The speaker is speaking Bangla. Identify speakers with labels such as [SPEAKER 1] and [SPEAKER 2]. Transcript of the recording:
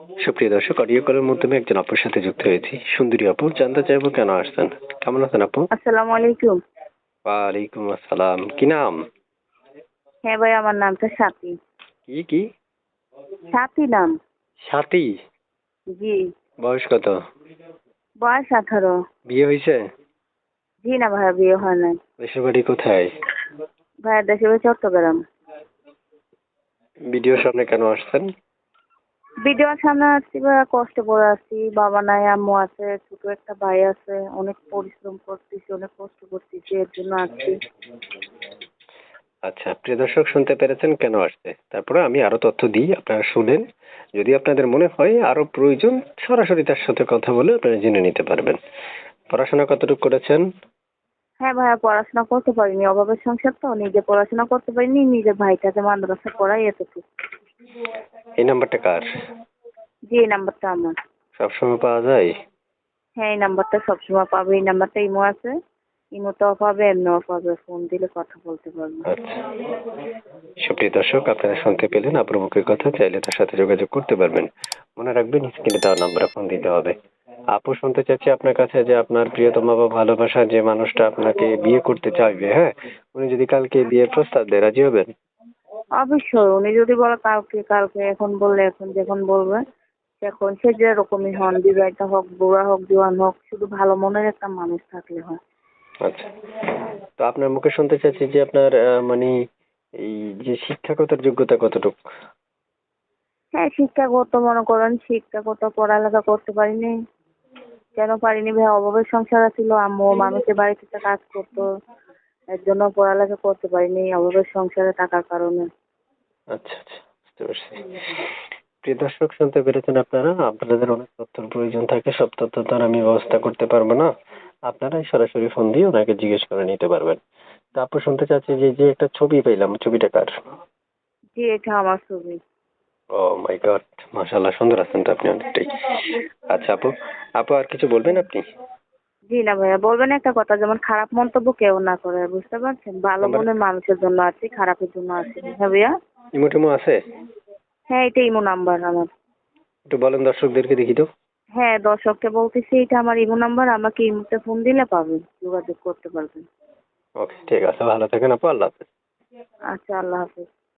[SPEAKER 1] সুপ্রিয় দর্শক, অডিও কলের মাধ্যমে একজন আপুর সাথে যুক্ত হয়েছি। সুন্দরী আপু, জানতে চাইবো কেন আসছেন? কেমন আছেন আপু?
[SPEAKER 2] আসসালামু আলাইকুম।
[SPEAKER 1] ওয়ালাইকুম আসসালাম। কি নাম?
[SPEAKER 2] হ্যাঁ ভাই, আমার নামটা স্বাতী।
[SPEAKER 1] কি?
[SPEAKER 2] স্বাতী নাম।
[SPEAKER 1] সাথী?
[SPEAKER 2] জি।
[SPEAKER 1] বয়স কত?
[SPEAKER 2] বয়স 18।
[SPEAKER 1] বিয়ে হয়েছে?
[SPEAKER 2] জি না ভাইয়া, বিয়ে হয় নাই।
[SPEAKER 1] দেশের বাড়ি কোথায়?
[SPEAKER 2] ভাইয়া দেশে বাড়ি চট্টগ্রাম।
[SPEAKER 1] ভিডিওর সামনে কেন আসছেন?
[SPEAKER 2] ভিডিওর সামনে আসছি ভাইয়া, কষ্ট করে আসছি। বাবা নাই, আম্মু আছে, ছোট একটা ভাই আছে। অনেক পরিশ্রম করতেছি, অনেক কষ্ট করতেছি, এর জন্য আসছি।
[SPEAKER 1] আচ্ছা, প্রিয় দর্শক, শুনতে পেরেছেন কেন আসছে। তারপরে আমি আরো তথ্য দিই, আপনারা শুনেন। যদি আপনাদের মনে হয় আরো প্রয়োজন, সরাসরি তার সাথে কথা বলে আপনারা জেনে নিতে পারবেন। পড়াশোনা কতটুকু করেছেন?
[SPEAKER 2] হ্যাঁ ভাইয়া, পড়াশোনা করতে পারিনি, অভাবের সংসার তো, নিজে পড়াশোনা করতে পারিনি, নিজের ভাইটাকে মাদ্রাসা পড়াই এতটুকু।
[SPEAKER 1] এই নাম্বারটা কার?
[SPEAKER 2] জি, এই নাম্বারটা আমার।
[SPEAKER 1] সবসময় পাওয়া যায়?
[SPEAKER 2] হ্যাঁ, এই নাম্বারটা সবসময় পাবে। এই নাম্বারটা ইমো আছে, ইমোতেও পাবে, এমনিও পাবে। ফোন দিলে কথা বলতে পারবে।
[SPEAKER 1] আচ্ছা, সুপ্রিয় দর্শক, আপনারা শুনতে পেলেন আপুর মুখের কথা। চাইলে তার সাথে যোগাযোগ করতে পারবেন। মনে রাখবেন, স্ক্রিনে দেওয়া নাম্বারে ফোন দিতে হবে। আপু, শুনতে চাচ্ছি আপনার কাছে যে আপনার প্রিয়তমা বা ভালোবাসার যে মানুষটা আপনাকে বিয়ে করতে চাইবে, হ্যাঁ, উনি যদি কালকে বিয়ের প্রস্তাব দেয়, রাজি হবেন?
[SPEAKER 2] অবশ্যই, উনি যদি বলে কালকে কালকে, এখন বললে এখন, যখন বলবে এখন, সে যেরকমই হন, বিবাহিত হোক, বুড়া হোক, জোয়ান হোক, শুধু ভালো মনের একটা মানুষ থাকলে হয়।
[SPEAKER 1] আচ্ছা, তো আপনার মুখে শুনতে চাচ্ছি যে আপনার মানে এই যে শিক্ষাগত যোগ্যতা কতটুকু?
[SPEAKER 2] হ্যাঁ, শিক্ষাগত মনে করেন, শিক্ষাগত পড়ালেখা করতে পারিনি। কেন পারিনি ভাই? অভাবের সংসার ছিল, আম্মু মানুষের বাড়িতে কাজ করতো, এর জন্য পড়ালেখা করতে পারিনি, অভাবের সংসারে থাকার কারণে।
[SPEAKER 1] আচ্ছা আচ্ছা, বুঝতে পারছি। প্রিয় দর্শক, শুনতে পেরেছেন আপনারা। আপনাদের অনেক তথ্যের প্রয়োজন থাকে, সব তথ্য তো আর আমি ব্যবস্থা করতে পারবো না। আপনারাই সরাসরি ফোন দিয়ে ওনাকে জিজ্ঞেস করে নিতে পারবেন। তা আপু, শুনতে চাচ্ছি যে যে একটা ছবি পেলাম, ছবিটা কার?
[SPEAKER 2] জি, এটা আমার ছবি।
[SPEAKER 1] ও মাই গড, মাশাআল্লাহ, সুন্দর আছেন তো আপনি অনেকটাই। আচ্ছা আপু, আপু আর কিছু বলবেন আপনি?
[SPEAKER 2] জি না ভাইয়া, বলবেন একটা কথা, যেমন খারাপ মন্তব্য কেউ না করে, বুঝতে পারছেন? ভালো
[SPEAKER 1] নাম্বার,
[SPEAKER 2] মনের মানুষের জন্য আছি, খারাপের জন্য আছি। হ্যাঁ ভাইয়া।
[SPEAKER 1] ইমো টিমো আছে?
[SPEAKER 2] হ্যাঁ, এটা ইমো নাম্বার আমার।
[SPEAKER 1] একটু বলেন দর্শকদেরকে দেখি তো।
[SPEAKER 2] হ্যাঁ, দর্শককে বলতেছি, এটা আমার ইমো নাম্বার, আমাকে ইমোতে ফোন দিলে পাবেন, যোগাযোগ করতে পারবেন।
[SPEAKER 1] ওকে, ঠিক আছে, ভালো থাকেন আপু, আল্লাহ হাফেজ।
[SPEAKER 2] আচ্ছা, আল্লাহ হাফেজ।